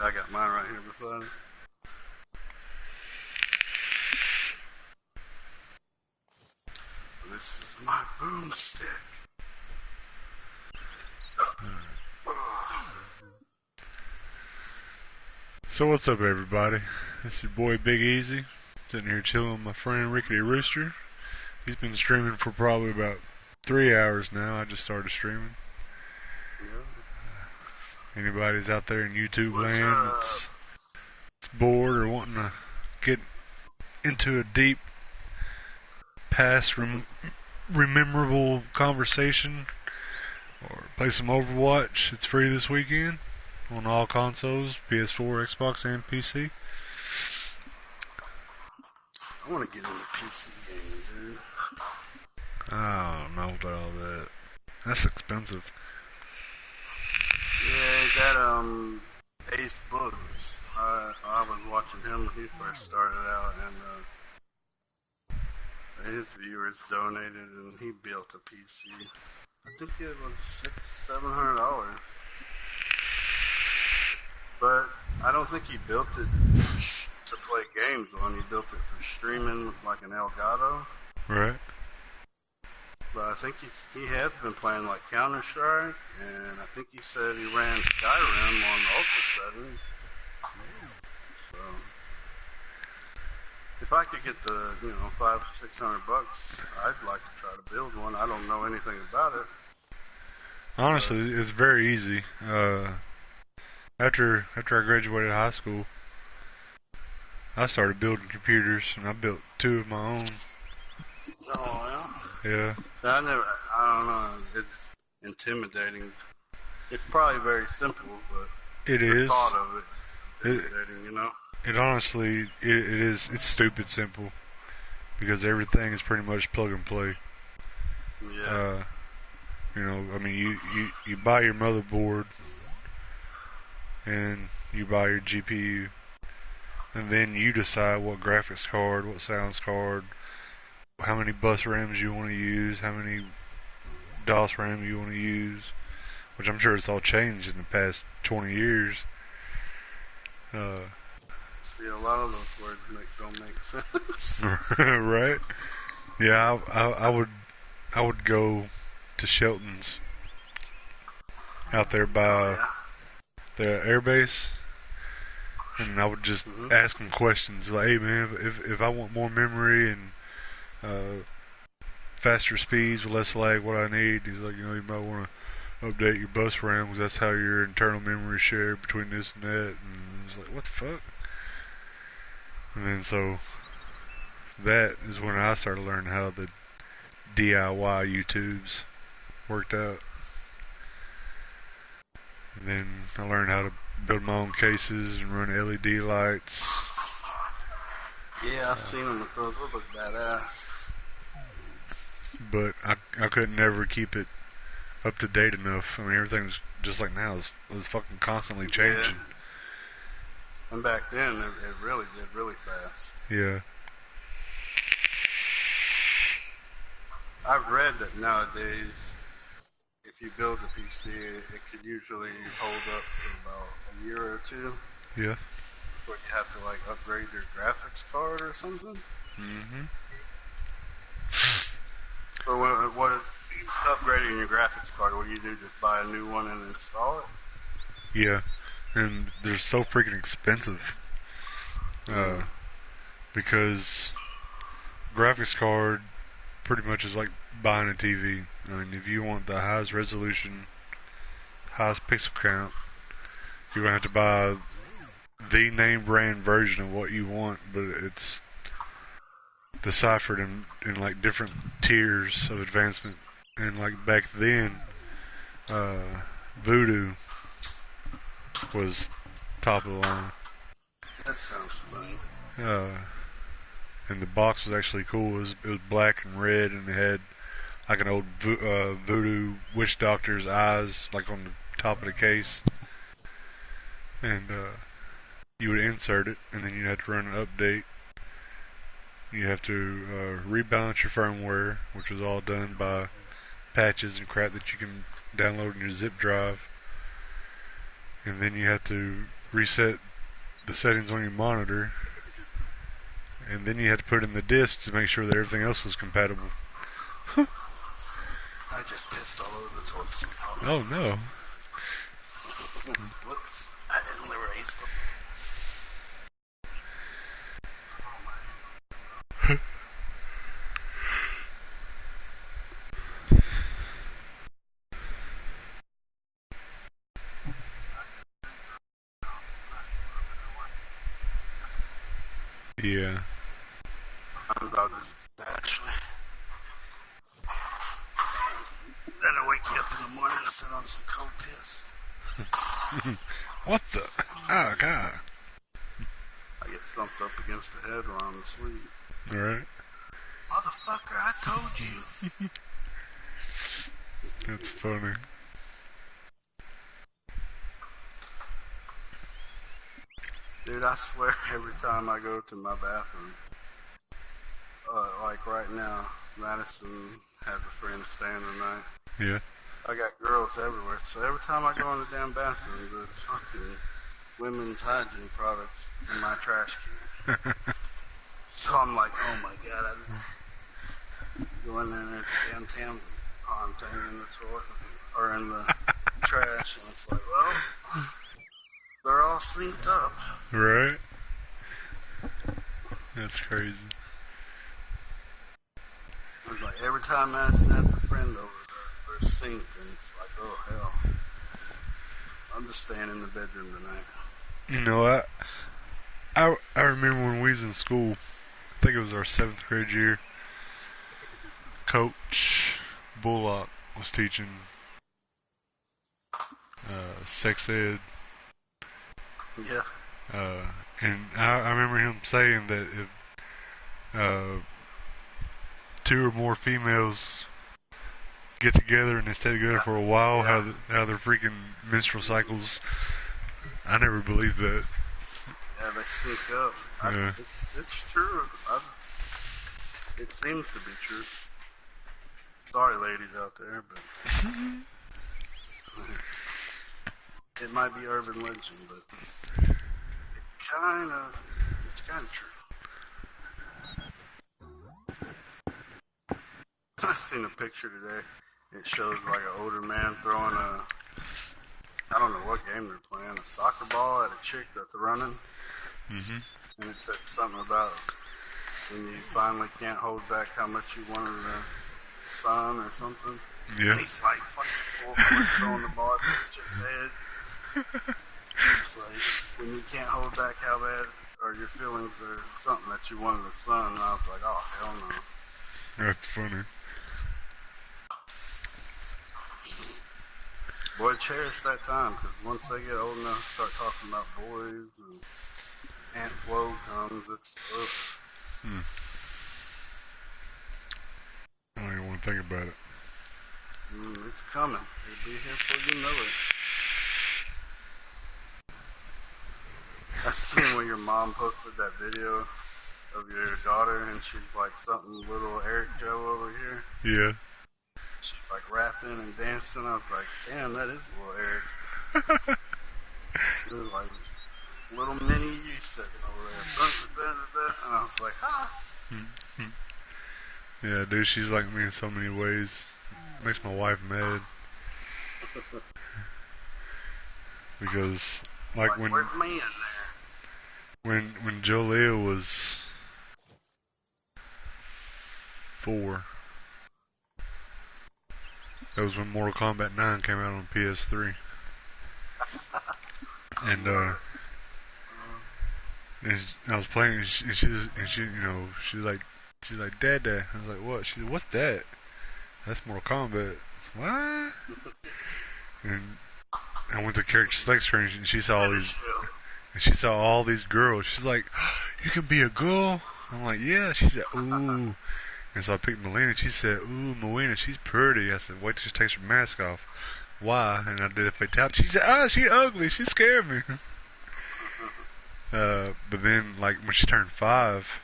I got mine right here beside me. This is my boomstick. So what's up, everybody? It's your boy Big Easy, sitting here chilling with my friend Rickety Rooster. He's been streaming for probably about 3 hours now. I just started streaming. Anybody's out there in YouTube land that's bored or wanting to get into a deep, past, rememberable conversation or play some Overwatch, it's free this weekend on all consoles, PS4, Xbox, and PC. I want to get into PC gaming, dude. I don't know about all that. That's expensive. Yeah, that Ace Books. I was watching him when he first started out, and his viewers donated, and he built a PC. I think it was $700. But I don't think he built it to play games on. He built it for streaming with like an Elgato. Right. But I think he has been playing like Counter-Strike, and I think he said he ran Skyrim on Ultra setting. So if I could get the $500-600, I'd like to try to build one. I don't know anything about it. Honestly, it's very easy. After I graduated high school, I started building computers, and I built 2 of my own. Oh, yeah? Yeah. I don't know, it's intimidating. It's probably very simple, but the thought of it is intimidating, you know? It honestly, it's stupid simple, because everything is pretty much plug and play. Yeah. I mean, you buy your motherboard, and you buy your GPU, and then you decide what graphics card, what sounds card, how many bus RAMs you want to use, how many DOS RAM you want to use, which I'm sure it's all changed in the past 20 years. See, a lot of those words don't make sense. Right? Yeah, I would go to Shelton's out there by the airbase, and I would just ask him questions like, "Hey man, if I want more memory and faster speeds with less lag, what I need?" He's like, "You might want to update your bus RAM because that's how your internal memory is shared between this and that." And I was like, "What the fuck?" And then so that is when I started learning how the DIY YouTubes worked out. And then I learned how to build my own cases and run LED lights. Yeah, I've seen them with those. Those look badass. But I could never keep it up to date enough. I mean, everything's just like now. It was fucking constantly changing. Yeah. And back then, it really did really fast. Yeah. I've read that nowadays, if you build a PC, it could usually hold up for about a year or 2. Yeah. Before you have to like upgrade your graphics card or something. Mm-hmm. So what upgrading your graphics card? What do you do? Just buy a new one and install it? Yeah. And they're so freaking expensive. Because graphics card pretty much is like buying a TV. I mean, if you want the highest resolution, highest pixel count, you're going to have to buy the name brand version of what you want, but it's deciphered in like different tiers of advancement. And like back then, Voodoo was top of the line. That sounds familiar. And the box was actually cool. It was black and red, and it had like an old Voodoo witch doctor's eyes like on the top of the case. And you would insert it, and then you had to run an update. You have to rebalance your firmware, which was all done by patches and crap that you can download in your zip drive. And then you have to reset the settings on your monitor, and then you had to put in the disk to make sure that everything else was compatible. I just pissed all over the toilet. Oh no. Whoops. I didn't erase them. Yeah. I'm about this actually. Then I wake you up in the morning and sit on some cold piss. What the? Oh god. I get thumped up against the head while I'm asleep. Alright. Motherfucker, I told you. That's funny. Dude, I swear every time I go to my bathroom, like right now, Madison has a friend staying the night. Yeah. I got girls everywhere, so every time I go in the damn bathroom, there's fucking women's hygiene products in my trash can. So I'm like, oh my god, I go in there and there's a damn tampon thing in the toilet, or in the trash, and it's like, well, they're all synced up. Right? That's crazy. It's like every time Madison has a friend over, they're synced, and it's like, oh hell. I'm just staying in the bedroom tonight. You know, I remember when we was in school, I think it was our 7th grade year, Coach Bullock was teaching sex ed. Yeah. And I remember him saying that if 2 or more females get together and they stay together for a while, how their freaking menstrual cycles, I never believed that. Yeah, they sync up. Yeah. It's true. It seems to be true. Sorry, ladies out there, but it might be urban legend, but it's kind of true. I seen a picture today. It shows like an older man throwing I don't know what game they're playing, a soccer ball at a chick that's running. Mm-hmm. And it said something about when you finally can't hold back how much you wanted the sun or something. Yeah. And he's like fucking full force throwing the ball at the chick's head. It's like when you can't hold back how bad or your feelings or something that you wanted the sun. And I was like, oh hell no. That's funny. Boy, cherish that time, because once they get old enough to start talking about boys and Aunt Flo comes, it's I don't even want to think about it. It's coming. It'll be here before you know it. I seen when your mom posted that video of your daughter, and she's like something little Eric Joe over here. Yeah. She's like rapping and dancing. I was like, damn, that is little Eric. It was like little mini you sitting over there. And I was like, ah. Yeah, dude, she's like me in so many ways. Makes my wife mad. Because, like when where's me in there? When Jolea was 4, that was when Mortal Kombat 9 came out on PS3. And I was playing, and she you know, she's like, Dad. I was like, what? She said, what's that? That's Mortal Kombat. What? And I went to character select screen, and she saw all these girls. She's like, you can be a girl? I'm like, yeah. She said, ooh. And so I picked Melina. She said, ooh, Melina, she's pretty. I said, wait till she takes her mask off. Why? And I did a fatality. She said, she ugly. She scared me. But then, like, when she turned 5,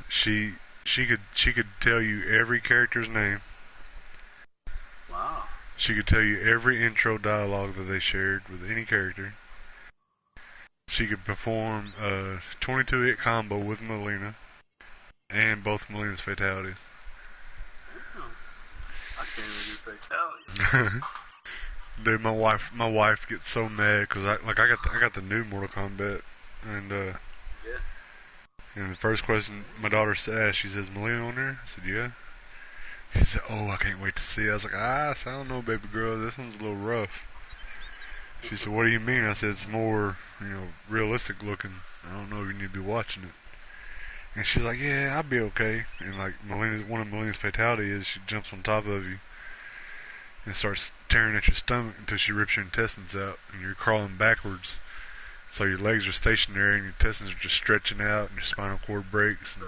she could tell you every character's name. Wow. She could tell you every intro dialogue that they shared with any character. she could perform a 22-hit combo with Melina and both Melina's fatalities. Damn. I can't even do fatalities. Dude, my wife gets so mad because I got the new Mortal Kombat, and Yeah. and the first question my daughter asked, she says, "Melina on there?" I said, "Yeah." She said, "Oh, I can't wait to see it." I was like, I don't know, baby girl, this one's a little rough. She said, "What do you mean?" I said, "It's more, realistic looking. I don't know if you need to be watching it." And she's like, "Yeah, I'll be okay." And like one of Melina's fatality is she jumps on top of you and starts tearing at your stomach until she rips your intestines out, and you're crawling backwards. So your legs are stationary and your intestines are just stretching out, and your spinal cord breaks. And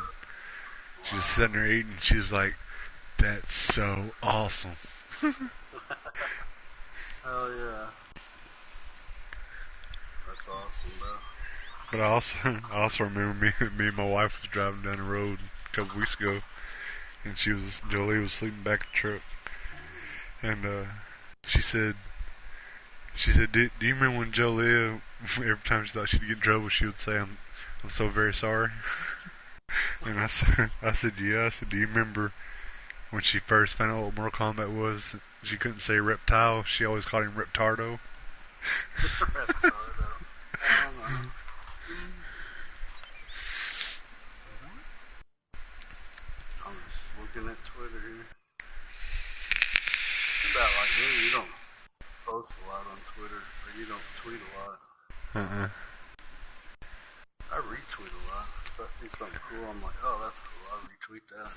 she's just sitting there eating. She's like, "That's so awesome." Hell yeah. That's awesome, bro. But I also remember me and my wife was driving down the road a couple weeks ago, and Jolie was sleeping back in the truck, and she said, do you remember when Jolie, every time she thought she'd get in trouble, she would say, I'm so very sorry." And I said, yeah. I said, "Do you remember when she first found out what Mortal Kombat was? She couldn't say reptile. She always called him Reptardo." Reptardo. I don't know. I'm just looking at Twitter here. Too bad, like me, you don't post a lot on Twitter, or you don't tweet a lot. I retweet a lot. If I see something cool, I'm like, oh, that's cool, I'll retweet that.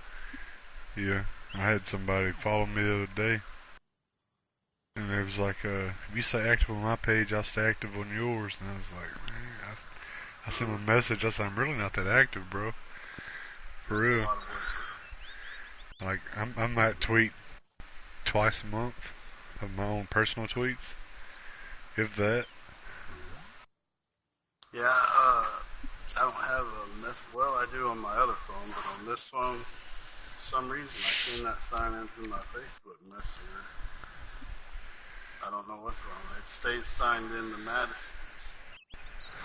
Yeah, I had somebody follow me the other day, and it was like, if you stay active on my page, I'll stay active on yours. And I was like, man, I sent him a message. I said, "I'm really not that active, bro. For That's real. A lot of work. Like, I might tweet twice a month of my own personal tweets, if that." Yeah, I don't have well, I do on my other phone, but on this phone, for some reason, I cannot sign in through my Facebook Messenger. I don't know what's wrong. It stays signed into Madison's.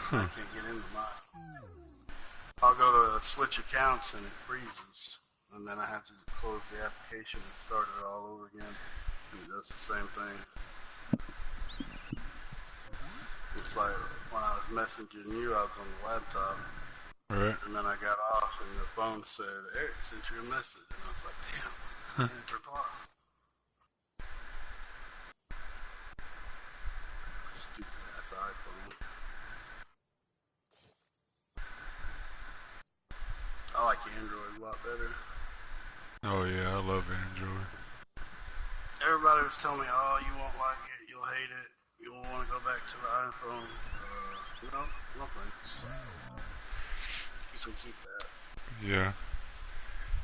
I can't get into mine. I'll go to switch accounts and it freezes, and then I have to close the application and start it all over again. And it does the same thing. It's like when I was messaging you, I was on the laptop, Right. and then I got off, and the phone said, "Eric sent you a message," and I was like, "Damn, I didn't reply." Stupid ass iPhone. I like Android a lot better. Oh yeah, I love Android. Everybody was telling me, "Oh, you won't like it. You'll hate it. You won't want to go back to the iPhone." No thanks. You can keep that. Yeah.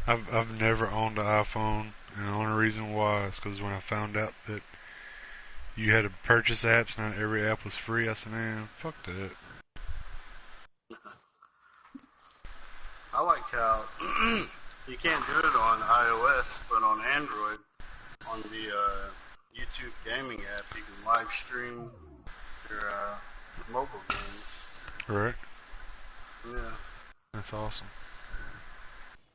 I've never owned an iPhone, and the only reason why is because when I found out that you had to purchase apps, not every app was free, I said, man, fuck that. I like how you can't do it on iOS, but on Android, on the YouTube gaming app, you can live stream your mobile games. Right? Yeah. That's awesome.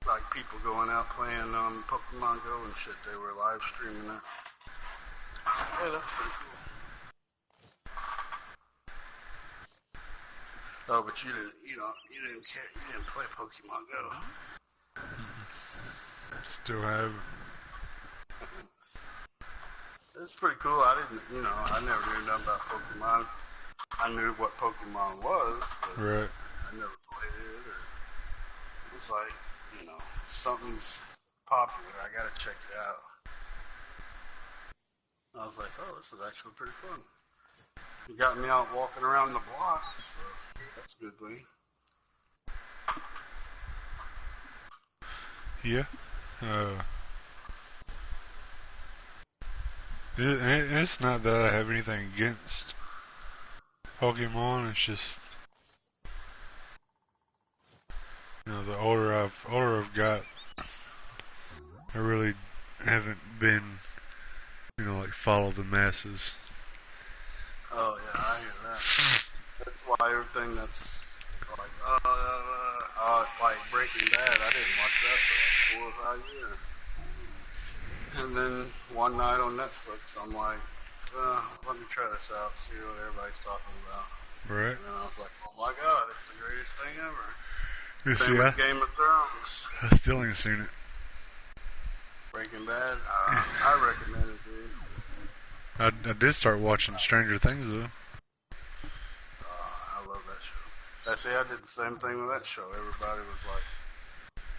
Like people going out playing Pokemon Go and shit, they were live streaming it. Yeah, that's pretty cool. Oh, but you didn't care, you didn't play Pokemon Go. Still have. It's pretty cool. I never knew nothing about Pokemon. I knew what Pokemon was, but Right. I never played it. It's like, something's popular. I gotta check it out. I was like, oh, this is actually pretty fun. You got me out walking around the block, so that's a good thing. Yeah. It's not that I have anything against Pokemon. It's just, the older I've got, I really haven't been, like follow the masses. Oh yeah, I hear that. That's why everything that's like Breaking Bad. I didn't watch that for like 4 or 5 years. And then one night on Netflix, I'm like, let me try this out, see what everybody's talking about. Right. And then I was like, oh my god, it's the greatest thing ever. You Same see, with Game of Thrones. I still ain't seen it. Breaking Bad, I recommend it, dude. I did start watching Stranger Things though. I love that show. See, I did the same thing with that show. Everybody was like,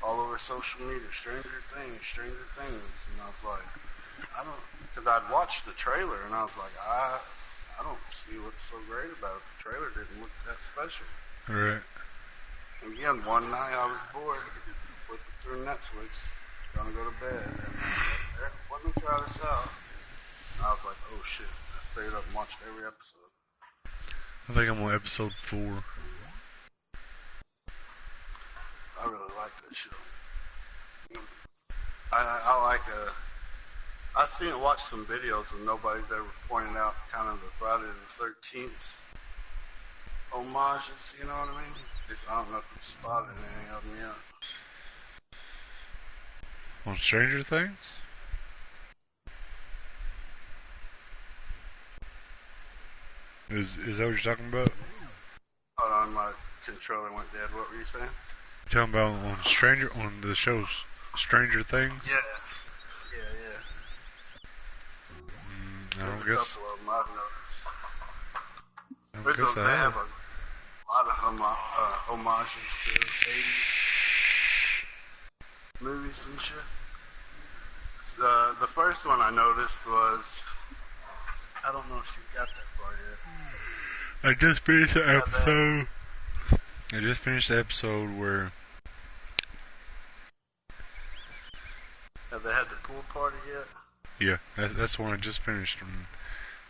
all over social media, Stranger Things, and I was like, because I'd watched the trailer, and I was like, I don't see what's so great about it. The trailer didn't look that special. Right. Again, one night I was bored, flipping through Netflix, gonna go to bed, and I was like, let me try this out. And I was like, oh shit, I stayed up and watched every episode. I think I'm on episode 4. I really like that show. I like I've watched some videos and nobody's ever pointed out kind of the Friday the 13th homages, you know what I mean? I don't know if you've spotted any of them yet. On Stranger Things? Is that what you're talking about? Hold on, my controller went dead. What were you saying? You're talking about on the show Stranger Things? Yeah. I don't There's guess. a couple of them I've noticed. I guess They have a lot of homages to 80s movies and shit. The first one I noticed was, I don't know if you got that far yet. I just finished the episode. I just finished the episode where. Have they had the pool party yet? Yeah, that's the one I just finished. And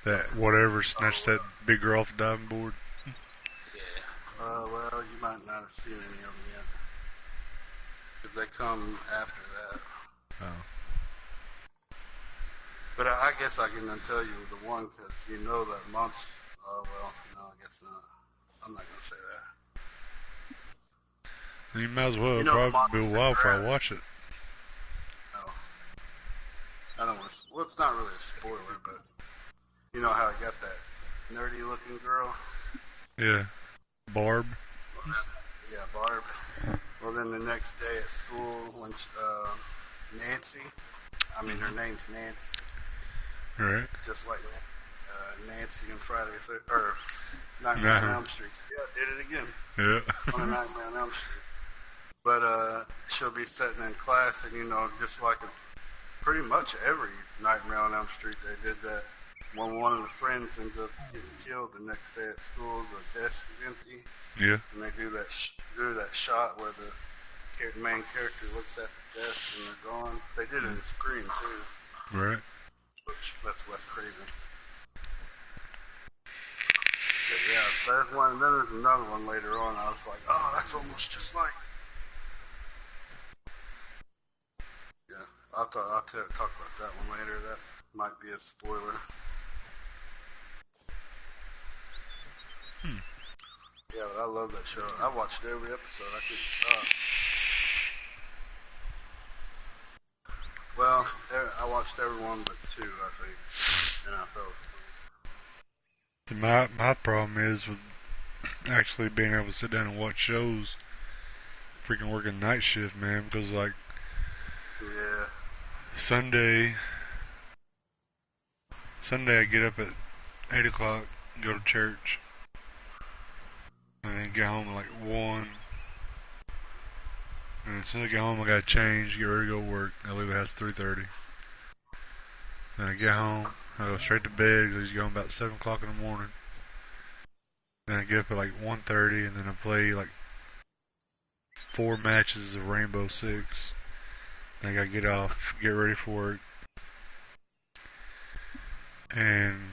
that whatever snatched that big girl off the diving board. Yeah. Well, you might not have seen any of them yet. Because they come after that. Oh. But I guess I can then tell you the one, because you know that months. Oh, well, no, I guess not. I'm not going to say that. You might as well. You know, probably be a while before I watch it. No. I don't want to. Well, it's not really a spoiler, but you know how I got that nerdy looking girl? Yeah. Barb? Yeah, Barb. Well, then the next day at school, when Nancy, her name's Nancy. Right. Just like Nancy and Nightmare on Elm Street. Yeah, I did it again. Yeah. On a Nightmare on Elm Street. But she'll be sitting in class, and just like pretty much every Nightmare on Elm Street, they did that. When one of the friends ends up getting killed the next day at school, the desk is empty. Yeah. And they do that shot where the main character looks at the desk and they're gone. They did it in Scream too. Right. That's Wes Craven. But yeah, there's one. And then there's another one later on. I was like, oh, that's almost just like. Yeah, I'll talk about that one later. That might be a spoiler. Yeah, but I love that show. I watched every episode. I couldn't stop. Well, I watched every one but 2, I think, and I fell asleep. My problem is with actually being able to sit down and watch shows. Freaking working night shift, man, because like. Yeah. Sunday I get up at 8 o'clock, go to church, and then get home at like 1. And as soon as I get home, I gotta change, get ready to go to work. I leave the house at 3:30. Then I get home, I go straight to bed because he's going about 7 o'clock in the morning. Then I get up at like 1:30, and then I play like 4 matches of Rainbow Six. Then I gotta get off, get ready for work. And,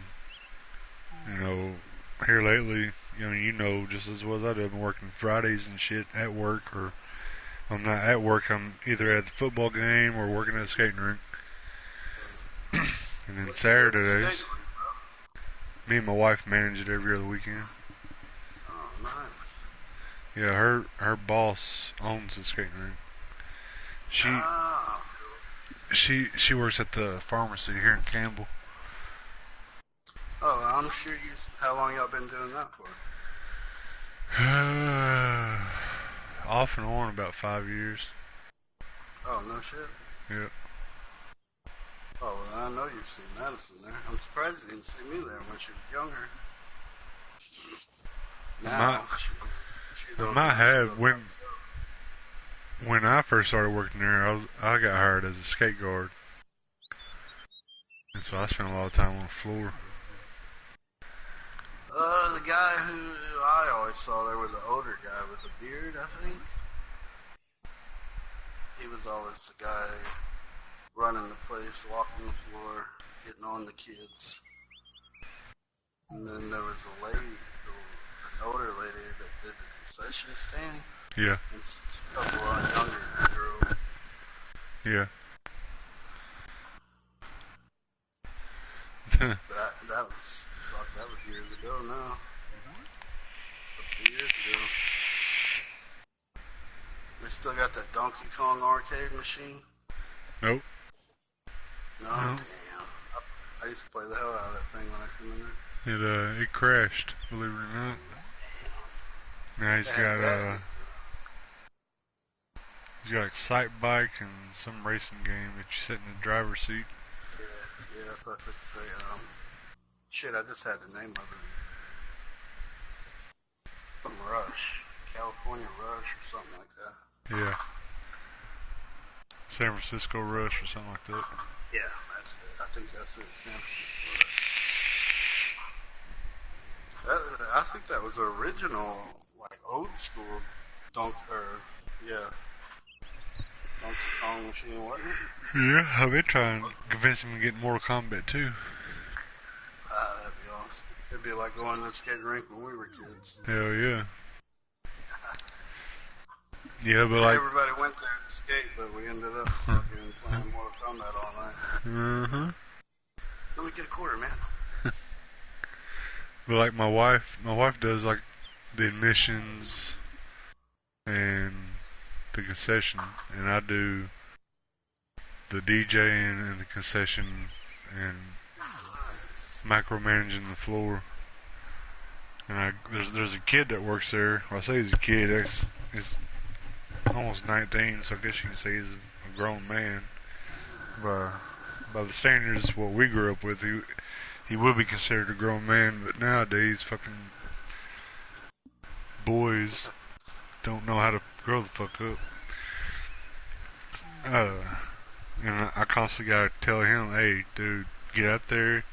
here lately, just as well as I do, I've been working Fridays and shit at work, or I'm not at work, I'm either at the football game or working at a skating rink. And then Saturdays, me and my wife manage it every other weekend. Oh, Yeah, her boss owns the skating rink. She works at the pharmacy here in Campbell. Oh, I'm sure you. How long y'all been doing that for? Off and on about 5 years. Oh, no shit. Yep. Oh, well, I know you've seen Madison there. I'm surprised you didn't see me there when she was younger. Now, I might have when I first started working there. I got hired as a skate guard, and so I spent a lot of time on the floor. The guy who I always saw there was an older guy with a beard, I think. He was always the guy running the place, walking the floor, getting on the kids. And then there was a lady, an older lady that did the concession stand. Yeah. And a couple of younger girls. Yeah. But that was years ago now. A few years ago. They still got that Donkey Kong arcade machine? Nope. No? Damn. I used to play the hell out of that thing when I came in there. It crashed, believe it or not. Now he's got like a sight bike and some racing game that you sit in the driver's seat. Yeah, that's what I was say. Shit, I just had the name of it. Some Rush. California Rush or something like that. Yeah. San Francisco Rush or something like that. Yeah, that's it. I think that's it. San Francisco Rush. I think that was the original, like, old school Donkey Kong machine, wasn't it? Yeah, I've been trying to convince him to get Mortal Kombat too. That'd be awesome. It'd be like going to the skating rink when we were kids. Hell yeah. Yeah, but like everybody went there to skate, but we ended up fucking playing Mortal Kombat all night. Let me get a quarter, man. But like my wife does like the admissions and the concession, and I do the DJing and the concession and micromanaging the floor. And there's a kid that works there. Well, I say he's a kid. He's almost 19, so I guess you can say he's a grown man. By the standards what we grew up with, he would be considered a grown man. But nowadays, fucking boys don't know how to grow the fuck up. And I constantly gotta tell him, hey, dude, get out there.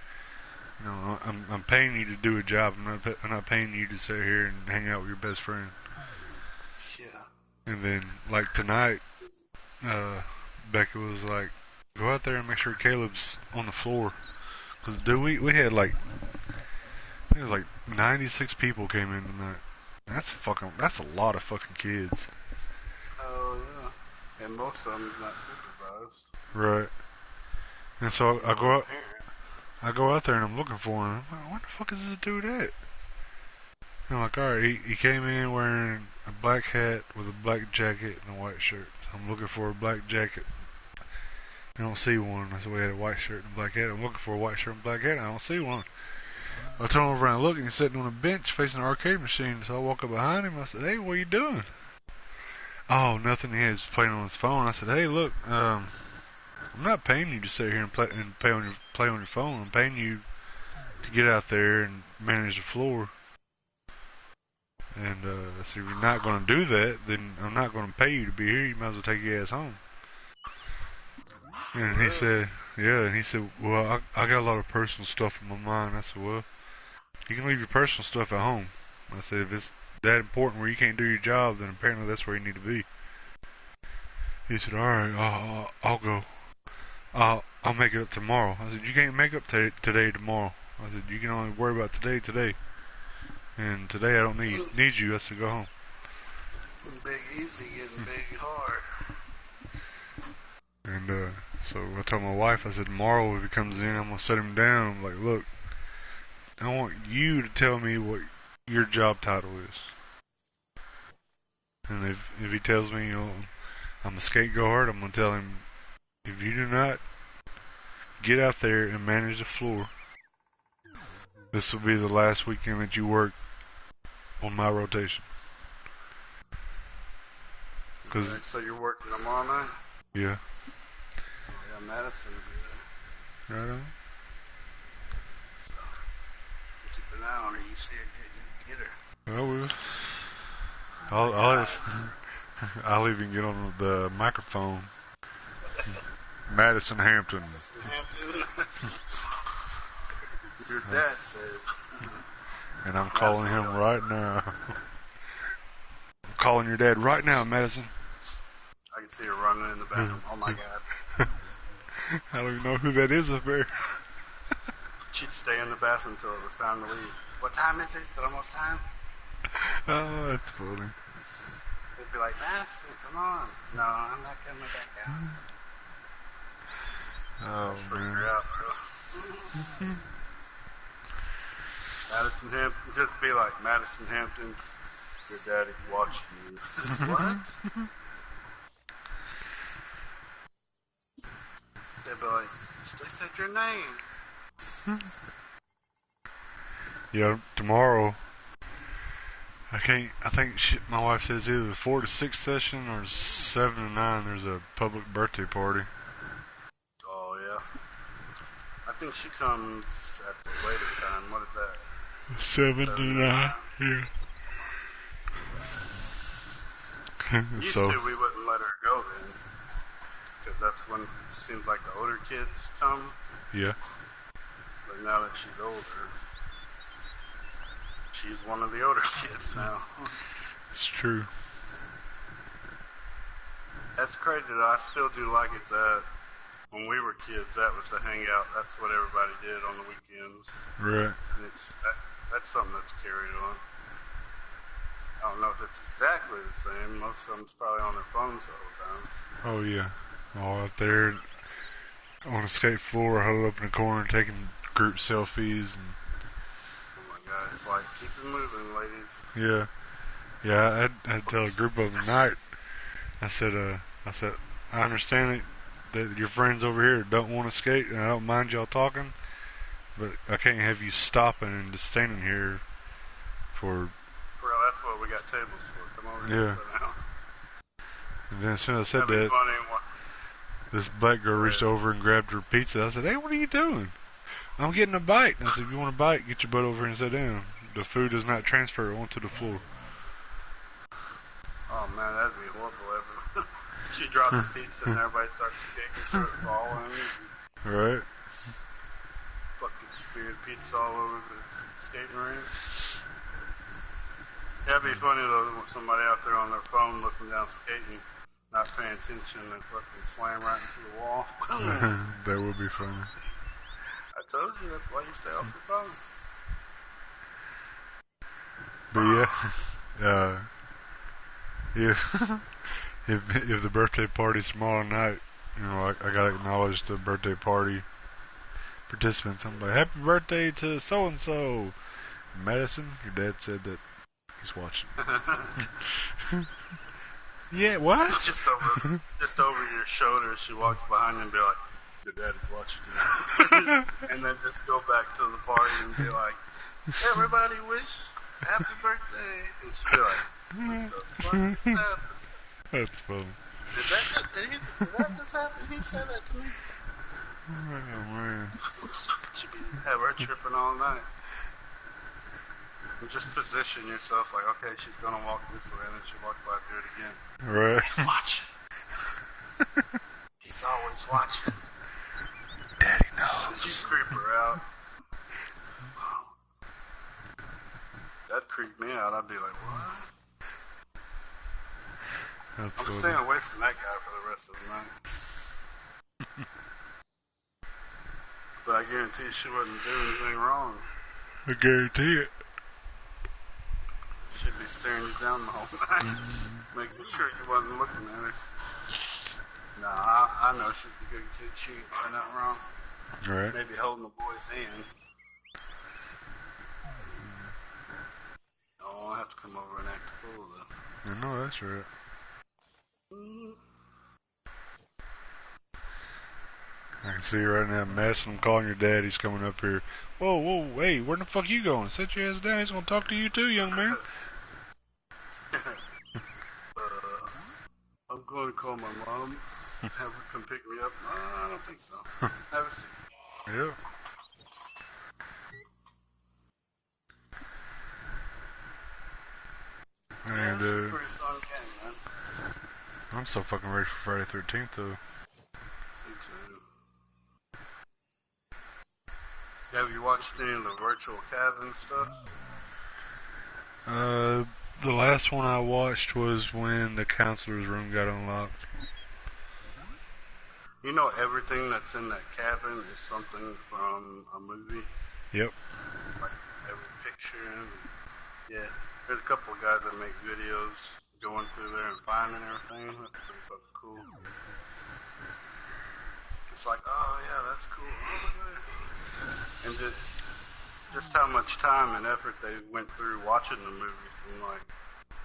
You know, I'm paying you to do a job. I'm not paying you to sit here and hang out with your best friend. Yeah. And then, like tonight, Becca was like, go out there and make sure Caleb's on the floor. Cause dude, we had like, I think it was like 96 people came in tonight. That's a lot of fucking kids. Oh yeah. And most of them is not supervised. Right. And so I go out there and I'm looking for him. I'm like, where the fuck is this dude at? And I'm like, alright, he came in wearing a black hat with a black jacket and a white shirt. So I'm looking for a black jacket. I don't see one. I said, we had a white shirt and a black hat. I'm looking for a white shirt and black hat. I don't see one. I turn over and I look and he's sitting on a bench facing an arcade machine. So I walk up behind him. I said, hey, what are you doing? Oh, nothing. He was playing on his phone. I said, hey, look, I'm not paying you to sit here and play on your phone. I'm paying you to get out there and manage the floor. And so if you're not going to do that, then I'm not going to pay you to be here. You might as well take your ass home. And he said, yeah. And he said, well, I got a lot of personal stuff in my mind. I said, well, you can leave your personal stuff at home. I said, if it's that important where you can't do your job, then apparently that's where you need to be. He said, all right, I'll go. I'll make it up tomorrow. I said, you can't make up today, tomorrow. I said, you can only worry about today. And today I don't need you. I said, go home. Big easy getting big hard. And so I told my wife, I said, tomorrow if he comes in, I'm going to set him down. I'm like, look, I want you to tell me what your job title is. And if he tells me, I'm a skate guard, I'm gonna tell him, if you do not get out there and manage the floor, this will be the last weekend that you work on my rotation. Cause so you're working tomorrow night? Yeah. Oh, yeah, Madison will be there. Right on. So keep an eye on her. You see her, get her. I will. I'll even get on the microphone. Madison Hampton. Madison Hampton. Your dad said. And I'm calling him right now. I'm calling your dad right now, Madison. I can see her running in the bathroom. Oh my God. I don't even know who that is up there. She'd stay in the bathroom until it was time to leave. What time is it? Is it almost time? Oh, that's funny. They'd be like, Madison, come on. No, I'm not coming back out. Oh, man. Her out, bro. Madison Hampton, just be like, Madison Hampton, your daddy's watching you. What? They'd be like, they said your name. Yeah, tomorrow, I think my wife says either the 4 to 6 session or 7 to 9, there's a public birthday party. Oh, yeah. I think she comes at the later time. What is that? 7 to 9, yeah. Used to, we wouldn't let her go then. Because that's when it seems like the older kids come. Yeah. But now that she's older, she's one of the older kids now. It's true. That's crazy though. I still do like it that when we were kids, that was the hangout. That's what everybody did on the weekends. Right. And that's something that's carried on. I don't know if it's exactly the same. Most of them's probably on their phones the whole time. Oh, yeah. All out there on the skate floor, huddled up in the corner, taking group selfies. And oh my God, it's like, keep it moving, ladies. Yeah. Yeah, I'd tell a group of them tonight. I said, I understand that your friends over here don't want to skate, and I don't mind y'all talking, but I can't have you stopping and just standing here for... For real, that's what we got tables for. Come over here and sit down. And then as soon as I said that, this black girl reached over and grabbed her pizza. I said, hey, what are you doing? I'm getting a bite. And I said, if you want a bite, get your butt over here and sit down. The food does not transfer onto the floor. Oh, man, that'd be horrible ever. She dropped the pizza and everybody starts kicking through it, falling. Right. Fucking speared pizza all over the skating rink. Yeah, it'd be funny though, with somebody out there on their phone looking down skating, not paying attention, and fucking slam right into the wall. That would be funny. I told you, that's why you stay off your phone. But yeah, if the birthday party's tomorrow night, I gotta acknowledge the birthday party participants. I'm like, happy birthday to so and so, Madison. Your dad said that he's watching. Yeah, what? Just over your shoulder, she walks behind you and be like, your daddy's watching you. And then just go back to the party and be like, everybody wish happy birthday. And she'll be like, what the fuck just happened? That's funny. Did that just happen? He said that to me. Oh, man. She'd have her tripping all night. And just position yourself like, okay, she's going to walk this way, and then she'll walk by and do it again. Right. He's watching. He's always watching. Daddy knows. You creep her out. That'd creep me out. I'd be like, what? I'm staying away from that guy for the rest of the night. But I guarantee she wouldn't do anything wrong. I guarantee it. She'd be staring you down the whole night, making sure you wasn't looking at her. Nah, I know she's a good kid. She ain't doing nothing wrong. Right. Maybe holding the boy's hand. Oh, I have to come over and act a fool, though. I know that's right. I can see you right now messing, calling your dad. He's coming up here. Whoa, whoa, hey, where the fuck you going? Sit your ass down. He's gonna talk to you too, young man. I'm going to call my mom. Have her come pick me up. I don't think so. Have a seat. Yeah. And pretty fun game, man. I'm so fucking ready for Friday 13th though. Me too. Have you watched any of the virtual cabin stuff? The last one I watched was when the counselor's room got unlocked. You know everything that's in that cabin is something from a movie? Yep. Like every picture and yeah. There's a couple of guys that make videos going through there and finding everything. That's pretty fucking cool. It's like, oh yeah, that's cool. Oh, look at it. And just how much time and effort they went through watching the movies and like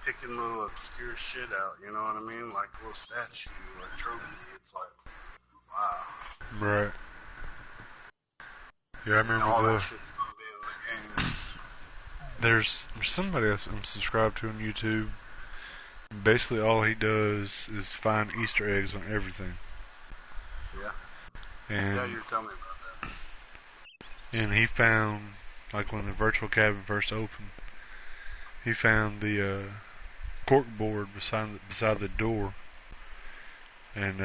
picking little obscure shit out, you know what I mean? Like a little statue or a trophy. It's like, wow. Right. Yeah, I remember all that shit's gonna be in the game. There's somebody I'm subscribed to on YouTube. Basically, all he does is find Easter eggs on everything. Yeah. And yeah, you were telling me about that. And he found, like when the virtual cabin first opened, he found the cork board beside the door. And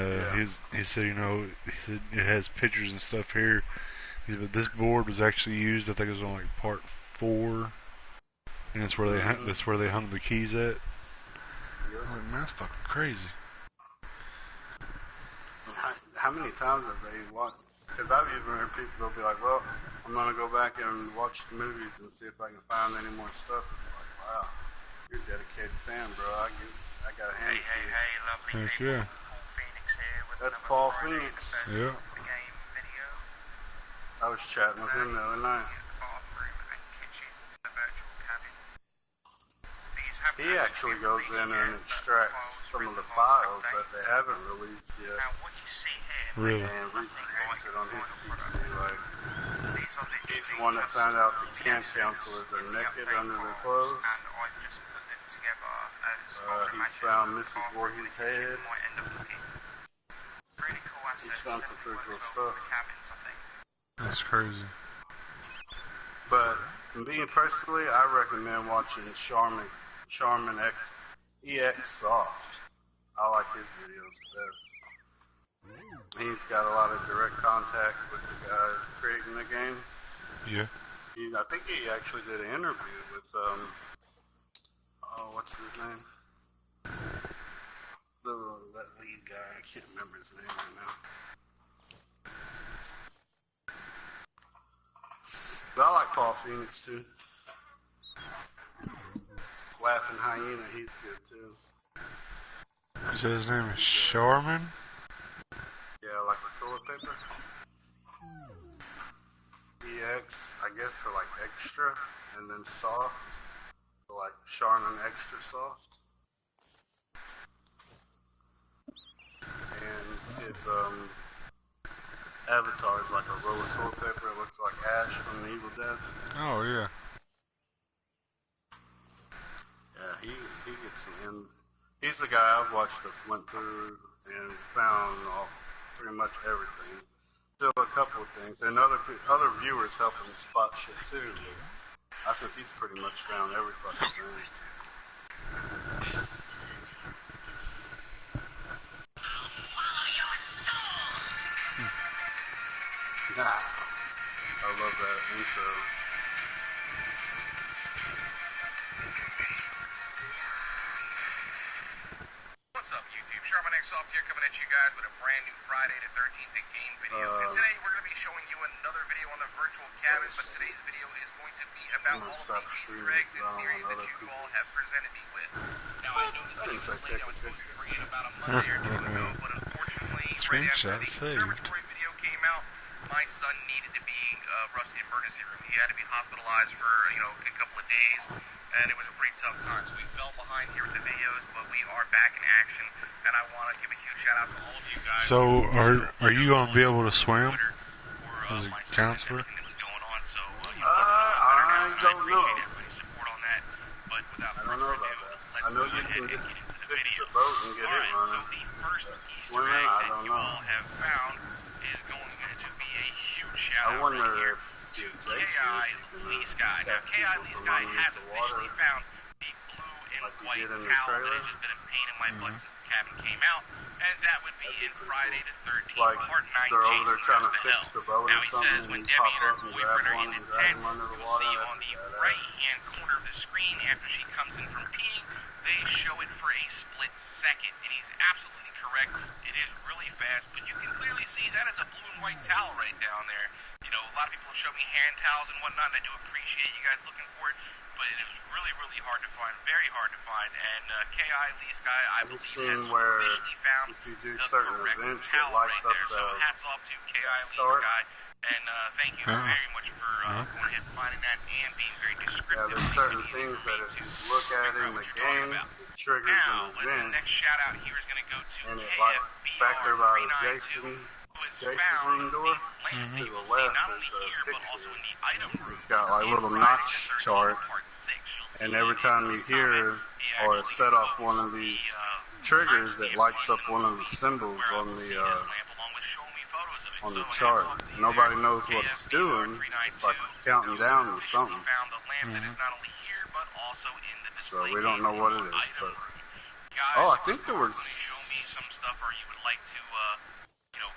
he said, you know, he said it has pictures and stuff here. He said, but this board was actually used. I think it was on like part 4. And that's where they hung the keys at. Yeah. I was like, man, that's fucking crazy. How many times have they watched? Because I've even heard people, they'll be like, well, I'm going to go back and watch the movies and see if I can find any more stuff. It's like, wow, you're a dedicated fan, bro. I got a hand for you. Hey, lovely Heck people. yeah. Paul Phoenix here with That's another Paul Friday Phoenix. Yeah. The game video. I was chatting with him the other night. The bathroom and kitchen, the virtual cabin. He actually goes in and extracts some of the files that they haven't released yet. Now, what you see here, Really? And recreates it on his PC. Like, he's the one that found out the camp counselors are naked under their clothes. And I've just put them together as He's found Mrs. Voorhees' head. Really cool assets. He's found some pretty cool stuff. Cabins, I think. That's crazy. But me personally, I recommend watching Charmin EX Soft. I like his videos best. He's got a lot of direct contact with the guys creating the game. Yeah. I think he actually did an interview with what's his name? That lead guy. I can't remember his name right now. But I like Paul Phoenix too. Laughing Hyena, he's good too. You said his name is Charmin? Yeah, like the toilet paper. EX, I guess for like extra, and then soft, for like Charmin Extra Soft. And his avatar is like a roll of toilet paper. It looks like Ash from The Evil Dead. Oh, yeah. Yeah, he gets in. He's the guy I've watched that went through and found pretty much everything. Still a couple of things, and other viewers help him spot shit too. But I think he's pretty much found every fucking thing. I love that intro. What's up, YouTube? Charmin X Soft here, coming at you guys with a brand new Friday the 13th game video. And today we're going to be showing you another video on the virtual cabin, but today's video is going to be about all of the Easter eggs and theories that you all have presented me with. Now, I know this video was late. I was supposed to bring it about a Monday or two ago, but unfortunately, right after the observatory video came out, my son needed to be rushed to the emergency room. He had to be hospitalized for, a couple of days. and it was a pretty tough time. So we fell behind here with the videos, but we are back in action, and I want to give a huge shout out to all of you guys. So are you going to be able to swim as a counselor? I don't know. I don't know about that. I know you can fix the boat and get it running. Swimming, I don't know. I wonder if K.I. Lee Sky. Now, K.I. Lee Sky has officially found the blue and white towel that has just been a pain in my butt since the cabin came out, and that would be in Friday the 13th, like Part 9, they're over there trying to Jason fix the boat Now, or he something, says when and Debbie pop and her up and grab boyfriend are one in and the drag tent, him under the you'll water. see on the right-hand corner of the screen after she comes in from peeing, they show it for a split second, and he's absolutely correct. It is really fast, but you can clearly see that is a blue and white towel right down there. You know, a lot of people show me hand towels and whatnot, and I do appreciate you guys looking for it, but it is really, really hard to find, very hard to find, and K.I. Lee Sky, I believe, has officially found if you do the certain correct events, it towel lights right up there. So the hats off to K.I. Lee chart. Sky, and thank you very much for going ahead and finding that and being very descriptive. Yeah, there's certain things that if you look at in the game, it triggers now, an event. the next shout out here is going to go to And it like back there by Jason room door Mm-hmm. to the left, there's a picture. It's got like a little notch chart, and every time you hear or set off one of these triggers, that lights up one of the symbols on the chart. Nobody knows what it's doing. It's like counting down to something. So we don't know what it is. But I think there was.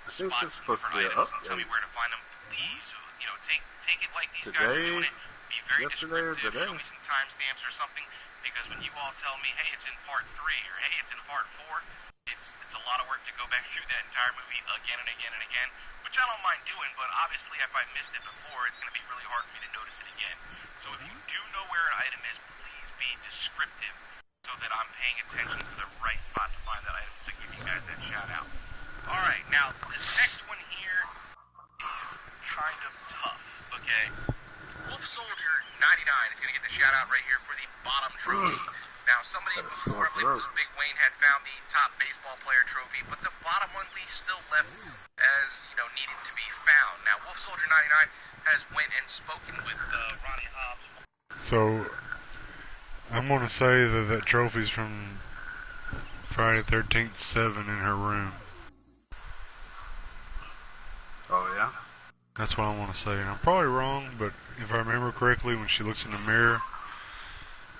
I think there's supposed to be an update. Tell me where to find them, please. You know, take it like these guys are Today, doing it. Be very yesterday, or descriptive. today. Show me some timestamps or something. Because when you all tell me, hey, it's in part 3 or hey, it's in part 4, it's a lot of work to go back through that entire movie again and again and again, which I don't mind doing. But obviously, if I missed it before, it's going to be really hard for me to notice it again. So if you do know where an item is, please be descriptive so that I'm paying attention to the right spot to find that item to give you guys that shout out. All right, now this next one here is kind of tough, okay? Wolf Soldier 99 is going to get the shout out right here for the bottom trophy. Now, somebody before, I believe it was Big Wayne, had found the top baseball player trophy, but the bottom one we still left as, you know, needing to be found. Now, Wolf Soldier 99 has went and spoken with Ronnie Hobbs. So, I'm going to say that trophy's from Friday 13th 7 in her room. Oh, yeah? That's what I want to say. And I'm probably wrong, but if I remember correctly, when she looks in the mirror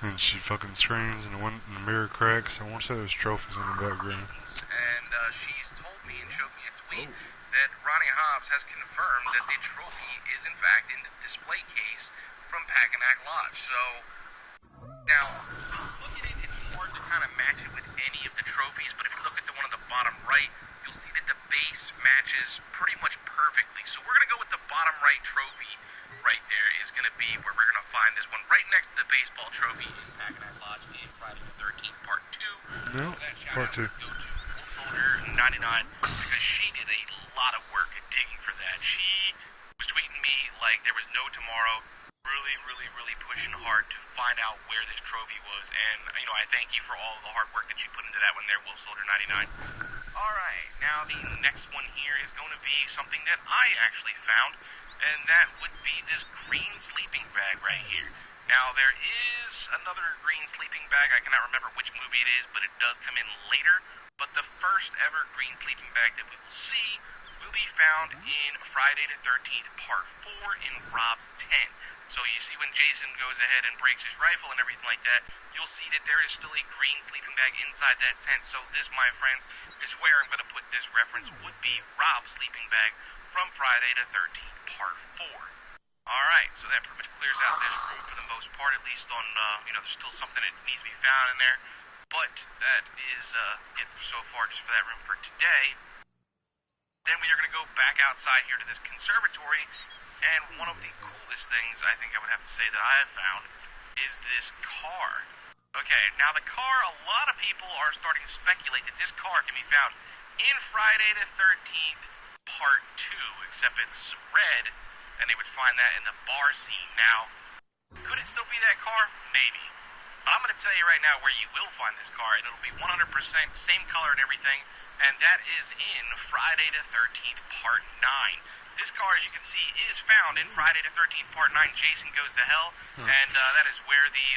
and she fucking screams and the mirror cracks, I want to say there's trophies in the background. And she's told me and showed me a tweet that Ronnie Hobbs has confirmed that the trophy is in fact in the display case from Packanack Lodge. So, now, look at it, it's hard to kind of match it with any of the trophies, but if you look at the one on the bottom right, you'll see that the base matches pretty much perfectly. So we're going to go with the bottom right trophy right there is going to be where we're going to find this one right next to the baseball trophy in Packanack Lodge in Friday the 13th, Part 2. No, Part 2. Go to Wolf Soldier 99 because she did a lot of work digging for that. She was tweeting me like there was no tomorrow, really pushing hard to find out where this trophy was. And, you know, I thank you for all the hard work that you put into that one there, Wolf Soldier 99. All right, now the next one here is going to be something that I actually found, and that would be this green sleeping bag right here. Now, there is another green sleeping bag. I cannot remember which movie it is, but it does come in later. But the first ever green sleeping bag that we will see will be found in Friday the 13th, Part 4 in Rob's tent. So you see when Jason goes ahead and breaks his rifle and everything like that, you'll see that there is still a green sleeping bag inside that tent. So this, my friends, is where I'm going to put this reference, would be Rob's sleeping bag from Friday the 13th, Part 4. Alright, so that pretty much clears out this room for the most part, at least on, you know, there's still something that needs to be found in there. But that is it so far just for that room for today. Then we are going to go back outside here to this conservatory, and one of the coolest things I think I would have to say that I have found is this car. Okay, now the car, a lot of people are starting to speculate that this car can be found in Friday the 13th, Part 2, except it's red, and they would find that in the bar scene. Now, could it still be that car? Maybe. But I'm going to tell you right now where you will find this car, and it'll be 100% same color and everything, and that is in Friday the 13th Part 9. This car, as you can see, is found in Friday the 13th Part 9, Jason Goes to Hell, and that is where the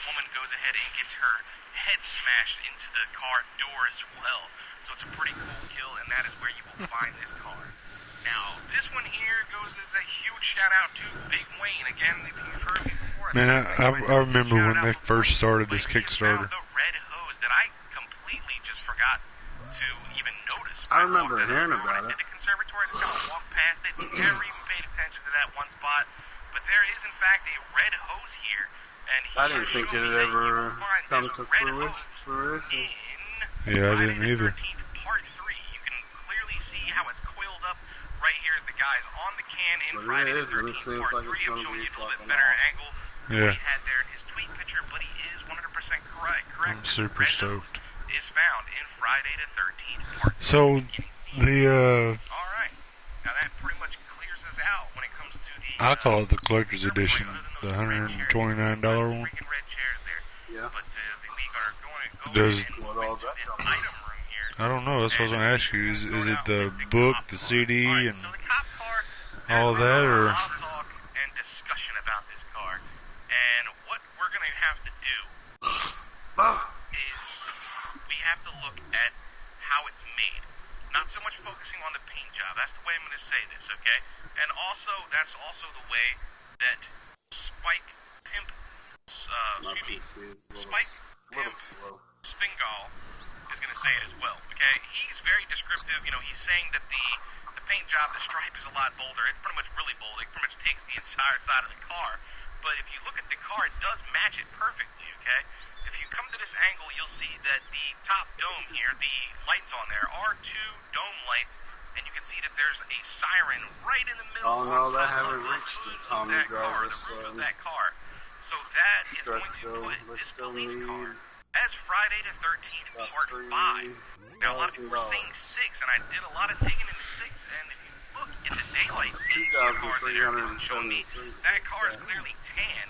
woman goes ahead and gets her head smashed into the car door as well. So it's a pretty cool kill, and that is where you will find this car. Now, this one here goes as a huge shout-out to Big Wayne. Again, if you've heard me before... Man, I remember when they first started this Kickstarter. The red hose that I completely just forgot to even notice. I remember hearing about it. At the conservatory, I just kind of walked past it, never even paid attention to that one spot. But there is, in fact, a red hose here. And I didn't think it would ever come to fruition. Yeah, I didn't either. Part 3. You can clearly see how it's coiled up. Right here is the guys on the can in Friday the 13th Part 3. I'm showing you a little bit better angle. Yeah. He had there in his tweet picture, but he is 100% correct. I'm super stoked. Is found in Friday the 13th Part 3. So the All right. Now that pretty much clears us out when it comes to the. I call it the collector's edition, the $129 one. Freaking red chairs there. Yeah. But we are going to go Does- and What all that this come item room here. I don't know. That's what I was gonna ask you. Is it the book, the CD, and So the cop car all that, or? I'll talk and discussion about this car, and what we're gonna have to do is we have to look at how it's made. Not so much focusing on the paint job. That's the way I'm gonna say this, okay? And also, that's also the way that Spike Pimp, Spike Pimp Spingal is going to say it as well, okay? He's very descriptive. You know, he's saying that the paint job, the stripe is a lot bolder. It's pretty much really bold. It pretty much takes the entire side of the car. But if you look at the car, it does match it perfectly, okay? If you come to this angle, you'll see that the top dome here, the lights on there, are 2 dome lights, and you can see that there's a siren right in the middle Oh no, of that the haven't hood reached the of Tommy that car, Driver, the roof of so that car. So that is going to still, put we this still police need car as Friday the 13th Part 5. Now, a lot of people are saying 6, and I did a lot of digging into 6, and if you look at the daylight scene cars that everyone's showing me, that car is clearly tan,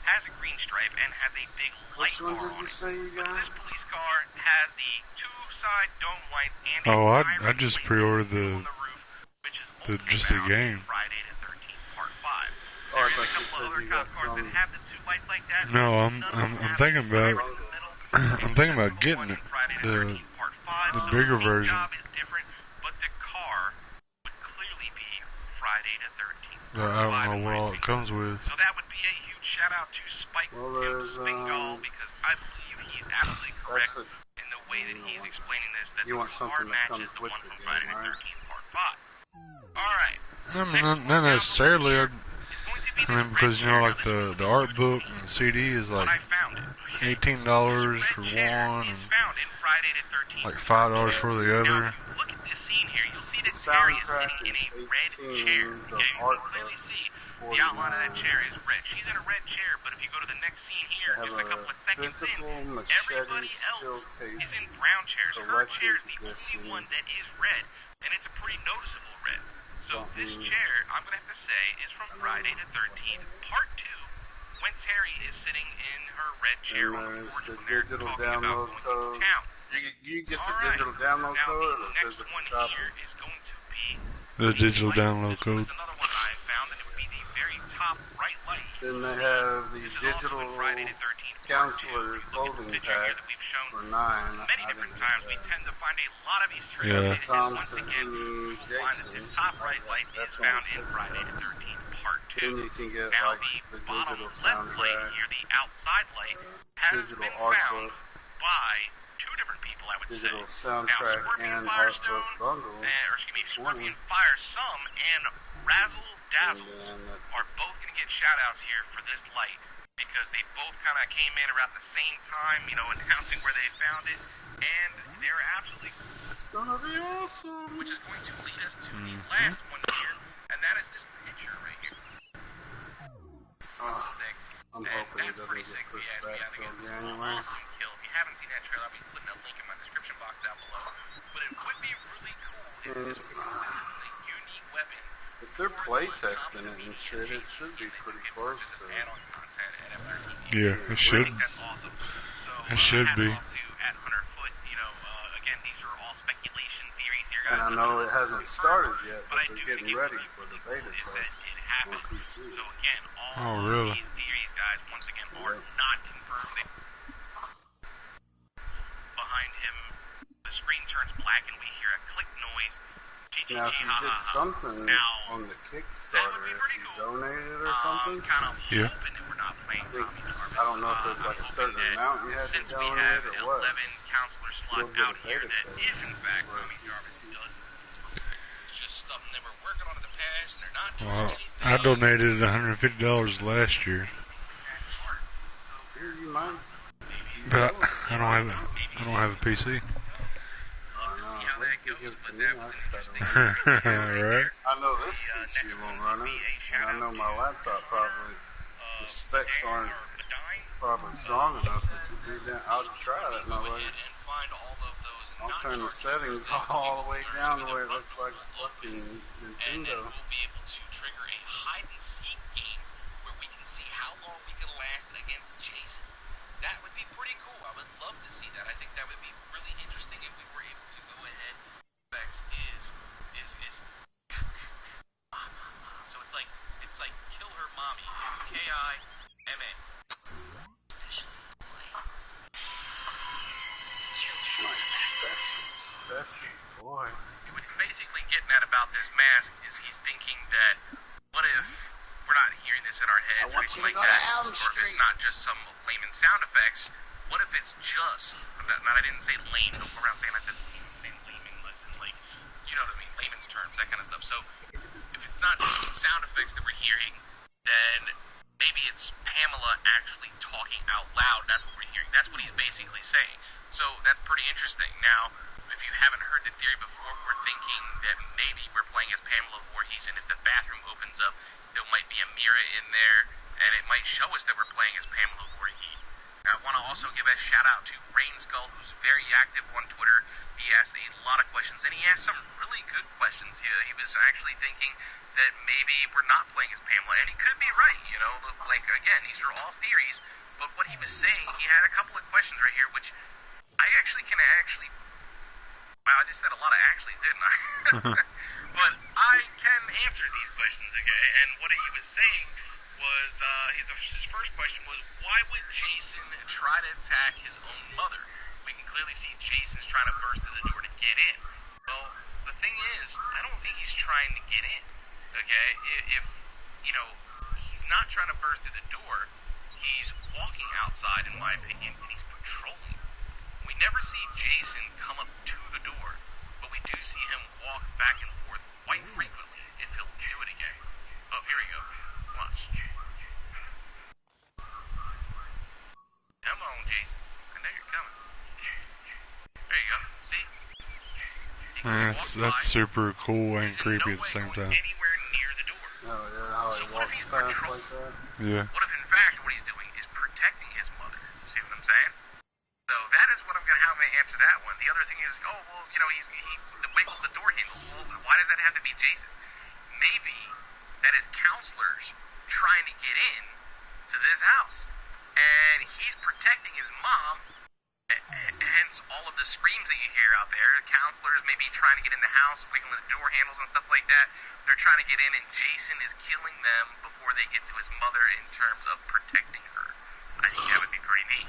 has a green stripe, and has a big light Which one bar did on you it. say you But got? this police car has the 2-side dome lights and a Oh, I siren just light pre-ordered on the roof, which is only just the found game. in Friday the 13th Part 5. Oh, I There's thought a you couple said other you cop got cars that some. have the 2 lights like that. No, None of I'm them have thinking the about siren in the middle. I'm thinking about getting it, the bigger version. Job is different, but the car would clearly be Friday the 13th. But I don't know what all it comes with. So that would be a huge shout out to Spike Well, Pimp there's, Spingal, because I believe he's absolutely correct That's in the way that he's explaining this. That You the want car something that matches comes the with one the from game, Friday the right? 13th Part 5. All right. I mean, not necessarily. It's going to be I mean, because you know, like the art book and the CD is like I found it. $18 for one, and Found in Friday the 13th. like $5 for the Now, other. if you look at this scene here, you'll see that The Terry is soundtrack sitting in a is red 18, chair. the Okay, you art can clearly book see is the outline of that 49. chair is red. She's in a red chair, but if you go to the next scene here, They just have a couple of a seconds in, physical everybody machete else steel case is in brown chairs. Her collector's chair is the only edition. one that is red, and it's a pretty noticeable red. So this Something- chair, I'm going to have to say, is from Friday the 13th, Part 2, when Terry is sitting in her red chair And on the there's porch the when they're digital talking download about going code. to town. You get All the right. digital download Now, code or the the next physical one copy? here is going to be The digital light. download This code. was another one I found, and it would be the very top right light. Then they have the This is also digital in Friday the 13th Part 2. counselor If you look at the clothing picture here pack that we've shown for $9. many I different didn't times, get we that. tend to find a lot of Easter eggs. Yeah. It is once Thompson, again, we'll find that Jason. this top right light is That's found only in $6. Friday the 13th Part 2. Then you can get Now, like the the bottom digital left light soundtrack, here, the outside light, has digital been art found book, by 2 different people, I would digital say. soundtrack, now, Scorpion and art book Firestone, bundle. or excuse me, 20. Scorpion Fire Some and Razzle And Dazzle then that's are both going to get shout-outs here for this light, because they both kind of came in around the same time, you know, announcing where they found it, and they're absolutely cool, gonna be awesome. which is going to lead us to the last one here, and that is this picture right here. Oh, Sick. I'm And hoping it that's doesn't pretty get sick. pushed Yeah, back I think till it's January. awesome kill. If you haven't seen that trailer, I'll be putting a link in my description box down below. But it would be really cool if this was a unique weapon If they're play testing it and shit, it should be pretty close to. Yeah, it should. That's awesome. So, it should be. Again, these are all speculation theories here, guys. And I know it hasn't started yet, but they're getting ready for the beta test on PC. So again, Oh, really? these theories, guys, once again, are not confirmed. Behind him, the screen turns black and we hear a click noise. Now, if you did something on the Kickstarter, if you donated or something, Yeah. I don't know if there's like a certain amount you had to donate or what. 11 counselor slot You'll get out a here beta that test. is in fact Tommy Jarvis does. It's just something they were working on in the past and they're not doing Well, anything. I donated $150 last year, Here, you mind? but I don't have a PC. You give it to me, I can Right? I know this PC won't run it, and I know my laptop probably, the specs aren't probably strong enough to do that. I'll try it, no way. I'll turn the settings all the way down to where it looks like fucking Nintendo. We'll be able to trigger a hide and seek game where we can see how long we can last against Jason. That would be pretty cool. I would love to see that. I think that would be really interesting if we were able to go ahead. So it's like kill her mommy. It's K-I-M-A. Special boy. What he's basically getting at about this mask is he's thinking that what if we're not hearing this in our heads or anything like that, or if it's not just some layman sound effects. What if it's just? I didn't say lame. Don't go around saying I said layman, like you know what I mean, layman's terms, that kind of stuff. So if it's not sound effects that we're hearing, then maybe it's Pamela actually talking out loud. That's what we're hearing. That's what he's basically saying. So that's pretty interesting. Now, if you haven't heard the theory before, we're thinking that maybe we're playing as Pamela Voorhees, and if the bathroom opens up, there might be a mirror in there, and it might show us that we're playing as Pamela Voorhees. I want to also give a shout out to Rain Skull, who's very active on Twitter. He asked a lot of questions, and he asked some really good questions. He was actually thinking that maybe we're not playing as Pamela, and he could be right, you know. Like, again, these are all theories, but what he was saying, he had a couple of questions right here, which I actually can wow, I just said a lot of actuallys, didn't I? But I can answer these questions, okay? And what he was saying was, his first question was, why would Jason try to attack his own mother? We can clearly see Jason's trying to burst through the door to get in. Well, the thing is, I don't think he's trying to get in, okay? If he's not trying to burst through the door, he's walking outside, in my opinion, and he's patrolling. We never see Jason come up to the door, but we do see him walk back and forth quite frequently, if he'll do it again. Oh, here we go. Watch. Come on, Jason. I know you're coming. There you go. See? That's super cool and creepy at the same time. Anywhere near the door. Oh yeah, how he walks fast like that. Yeah. What if in fact what he's doing is protecting his mother? See what I'm saying? So that is what I'm going to have to answer that one. The other thing is, he's wiggles the door handle. Well, why does that have to be Jason? Maybe that is counselors trying to get in to this house, and he's protecting his mom. Hence all of the screams that you hear out there. Counselors maybe trying to get in the house, wiggling the door handles and stuff like that. They're trying to get in, and Jason is killing them before they get to his mother in terms of protecting her. I think that would be pretty neat.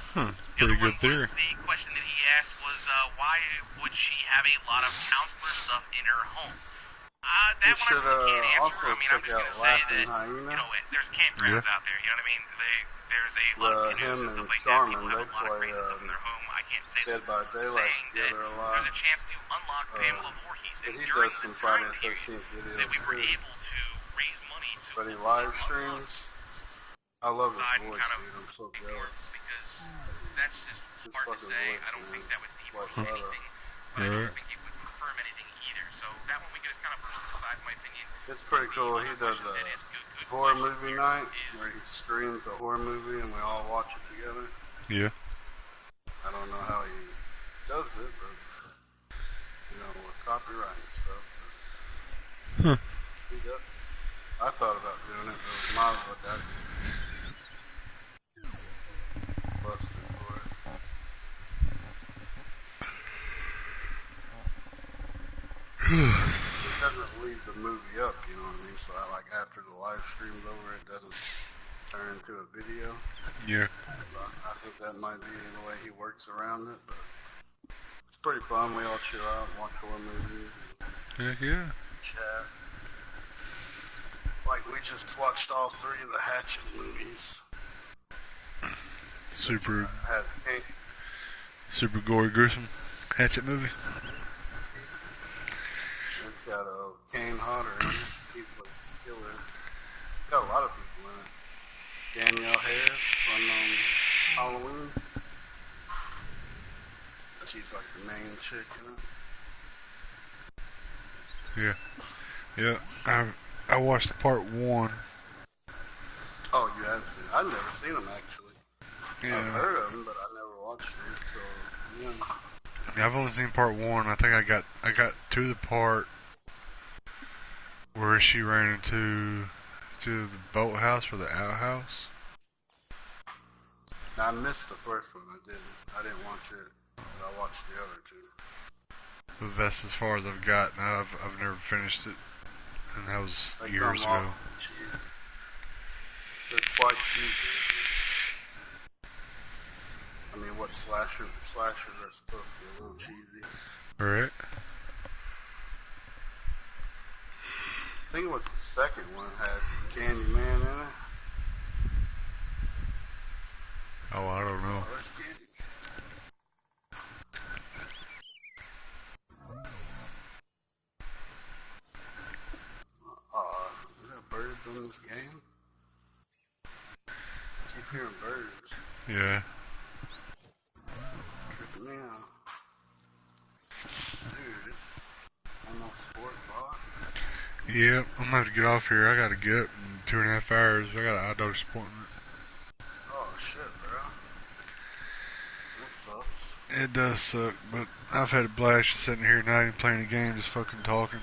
Pretty good theory. The question that he asked was, why would she have a lot of counselor stuff in her home? That You one should I really can't answer. also I'm check just out going to say Laughing that, Hyena. there's campgrounds out there, you know what I mean? There's a lot of Him videos and stuff like Charmin, that. People they have a lot of play crazy stuff in their home. I can't say Dead by Daylight saying that together a lot. there's a chance to unlock Pamela Voorhees. But And he during does some the Friday time the period 13th videos that we were too. able to raise money to But he live streams. I love his side and voice, kind of dude. I'm so ignore jealous. because that's just His hard to fucking say. voice, I don't think man. that would be Like anything. butter. But I don't think it would confirm anything either. So that one we can just kind of push to the side, in my opinion. It's pretty cool. He does a horror movie night where he screams a horror movie and we all watch it together. Yeah. I don't know how he does it, but with copyright and stuff. But he He does. I thought about doing it, but it was miles of that. Busted for it. It doesn't leave the movie up, you know what I mean? So like after the live stream's over, it doesn't turn into a video. Yeah. So I think that might be the way he works around it, but it's pretty fun. We all chill out and watch horror movies and Heck yeah. chat. Like we just watched all 3 of the Hatchet movies. Super Had gory, gruesome Hatchet movie. It's got Kane Hodder in it. He plays the killer. It's got a lot of people in it. Danielle Harris from Halloween. She's like the main chick in it. Yeah. I watched part 1. Oh, you haven't seen it? I've never seen them actually. Yeah. I've heard of them, but I never watched them. So yeah. I've only seen part 1. I think I got to the part where she ran into the boathouse or the outhouse. Now, I missed the first one. I didn't watch it, but I watched the other 2. But that's as far as I've gotten. I've never finished it, and that was They years come ago. off cheesy. They're quite cheesy. I mean, what slashers are supposed to be a little cheesy. Right. I think it was the second one had Candyman in it. Oh, I don't know. Oh, that's Candyman. Is that birds on this game? I keep hearing birds. Yeah. Tripping me out. Dude, almost 4 o'clock. Yeah, I'm gonna have to get off here. I gotta get up in 2.5 hours. I got an eye doctor's appointment. Oh shit, bro. That sucks. It does suck, but I've had a blast just sitting here not even playing a game, just fucking talking.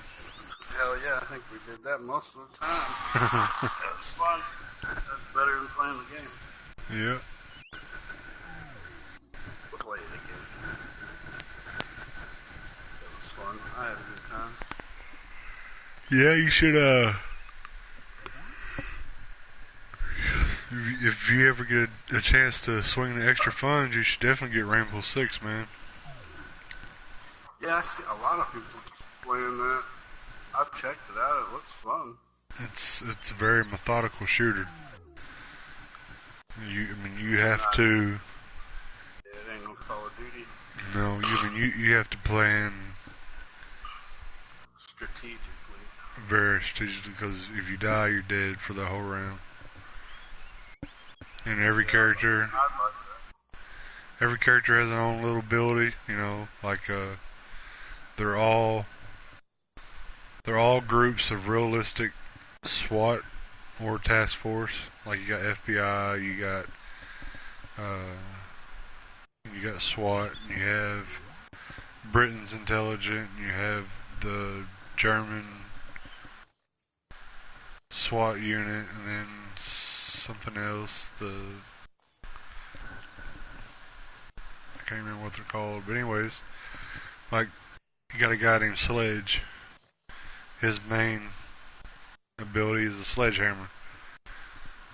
Hell yeah, I think we did that most of the time. That's fun. That's better than playing the game. Yeah. We'll play it again. That was fun. I had a good time. Yeah, you should, if you ever get a chance to swing the extra funds, you should definitely get Rainbow Six, man. Yeah, I see a lot of people playing that. I've checked it out. It looks fun. It's a very methodical shooter. You have to. Yeah, it ain't no Call of Duty. No, you have to plan Strategically. very strategically, because if you die, you're dead for the whole round. And every character, I'd like that. every character has their own little ability. You know, like they're all groups of realistic SWAT or task force. Like you got FBI, you got SWAT, and you have Britain's intelligent, and you have the German SWAT unit, and then something else. I can't remember what they're called, but anyways, like you got a guy named Sledge. His main ability is the sledgehammer,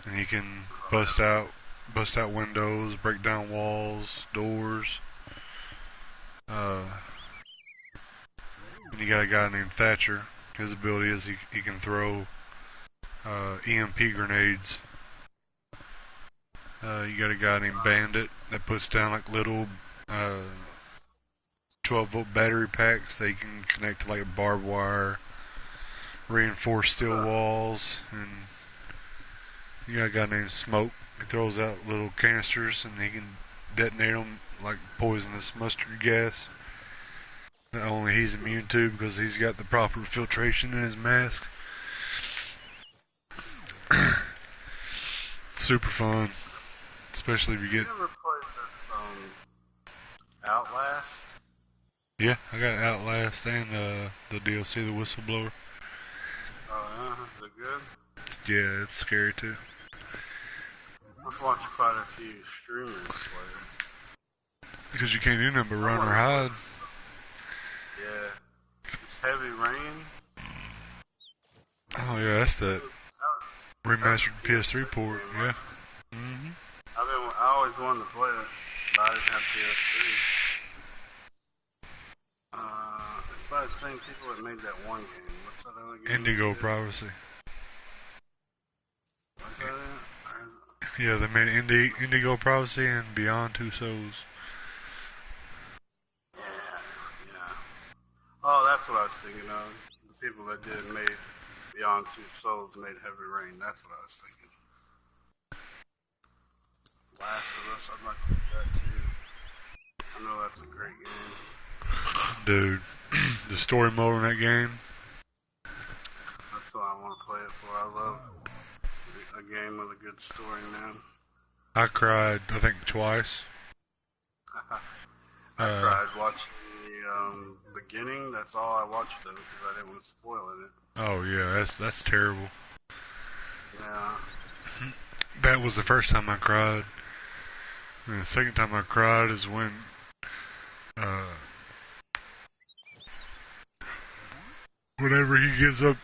and he can bust out windows, break down walls, doors. And you got a guy named Thatcher. His ability is he can throw EMP grenades. You got a guy named Bandit that puts down like little 12-volt battery packs that you can connect to like barbed wire, reinforced steel walls, and you got a guy named Smoke. He throws out little canisters and he can detonate them like poisonous mustard gas that only he's immune to because he's got the proper filtration in his mask. Super fun, especially if you get. You ever played this Outlast? Yeah, I got Outlast and the DLC, The Whistleblower. Oh yeah. Is it good? Yeah, it's scary too. I've watched quite a few streamers play it. Because you can't do nothing but run or hide. Yeah. It's Heavy Rain. Oh yeah, that's the remastered PS3 port. Yeah. Mhm. I always wanted to play it, but I didn't have PS3. It's by the same people that made that one game. What's that other game? Indigo Prophecy. What's that in? Yeah, they made Indigo Prophecy and Beyond Two Souls. Yeah. Oh, that's what I was thinking of. The people that made Beyond Two Souls made Heavy Rain. That's what I was thinking. Last of Us, I'd like to play that too. I know that's a great game. Dude, the story mode in that game. That's what I want to play it for. I love a game with a good story, man. I cried, I think, twice. I cried watching the beginning. That's all I watched of it because I didn't want to spoil it. Oh yeah, that's terrible. Yeah. That was the first time I cried. And the second time I cried is when whenever he gives up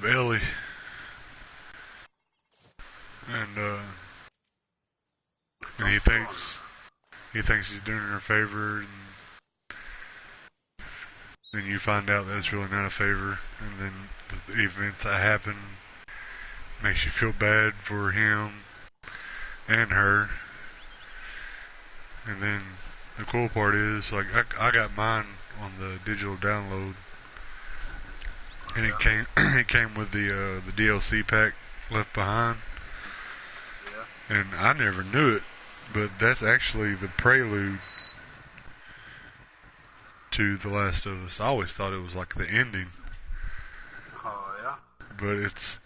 Ellie, and he thinks he's doing her a favor, and then you find out that it's really not a favor, and then the events that happen makes you feel bad for him and her. And then the cool part is, like, I got mine on the digital download, and it came with the DLC pack Left Behind, and I never knew it, but that's actually the prelude to The Last of Us. I always thought it was like the ending. Oh yeah. But it's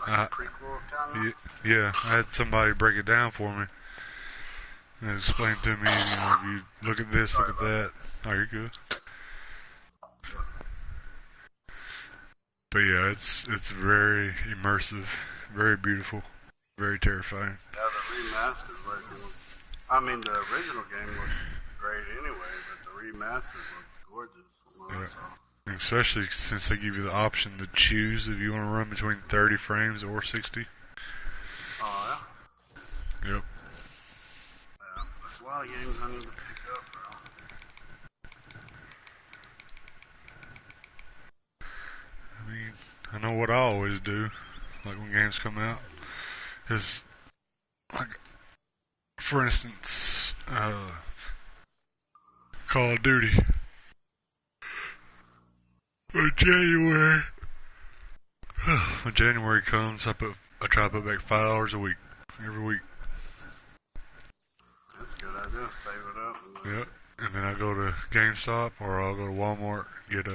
like a prequel kind of. Yeah, I had somebody break it down for me. And explain to me, you look at this, look at that. Oh, you're good. But yeah, it's very immersive, very beautiful, very terrifying. Yeah, the remastered version. I mean, the original game was great anyway, but the remastered looked gorgeous from what I saw. Especially since they give you the option to choose if you want to run between 30 frames or 60. Oh yeah. Yep. There's a lot of games I need to pick up, bro. I mean, I know what I always do, like when games come out, is, like, for instance, Call of Duty. When January comes, I try to put back $5 a week, every week. That's a good idea. Save it up. Yep. And then I go to GameStop or I'll go to Walmart, get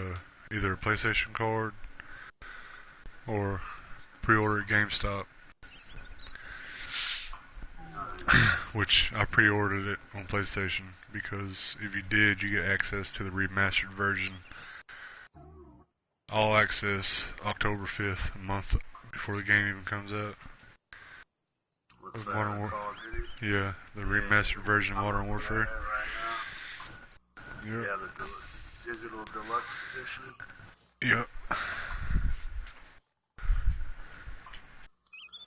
either a PlayStation card or pre-order at GameStop. Which I pre-ordered it on PlayStation because if you did, you get access to the remastered version. All access October 5th, a month before the game even comes out. What's that? Call of Duty? Yeah, the remastered version of Modern Warfare. Right now. Yep. Yeah, the digital deluxe edition. Yep.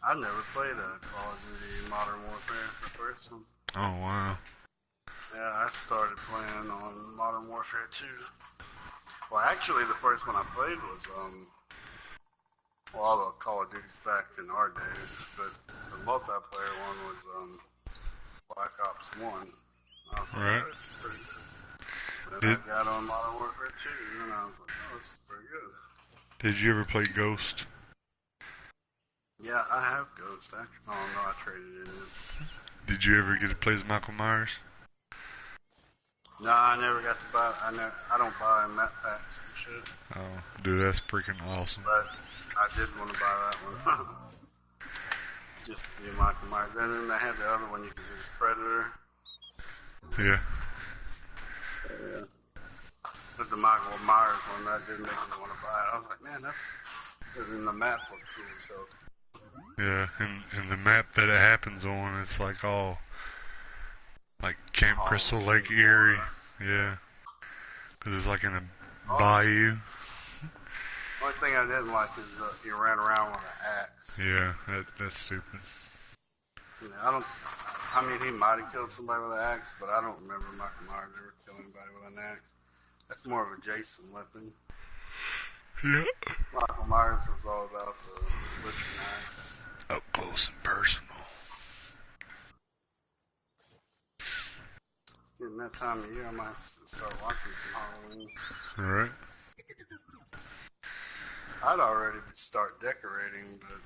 I've never played a Call of Duty Modern Warfare, the first one. Oh, wow. Yeah, I started playing on Modern Warfare 2. Well, actually, the first one I played was, all the Call of Duties back in our days, but the multiplayer one was, Black Ops 1. I was like, right. Oh, this is pretty good. Then I got on Modern Warfare 2, and I was like, oh, this is pretty good. Did you ever play Ghost? Yeah, I have Ghost, actually. Oh, no, I traded it in. Did you ever get to play as Michael Myers? No, I never got to buy. I don't buy map packs and shit. Oh, dude, that's freaking awesome. But I did want to buy that one. Just to be Michael Myers. And then they had the other one you could use Predator. Yeah. Yeah. But the Michael Myers one, that did make me want to buy it. I was like, man, that's in the map looked cool as hell. Yeah, and the map that it happens on, it's like all like Camp Crystal Lake Erie. Yeah, because it's like in the bayou. The only thing I didn't like is he ran around with an axe. Yeah, that's stupid. You know, I mean, he might have killed somebody with an axe, but I don't remember Michael Myers ever killing anybody with an axe. That's more of a Jason weapon. Yeah. Michael Myers was all about the butcher knife. Up close and personal. Getting that time of year, I might start watching some Halloween. Alright. I'd already start decorating, but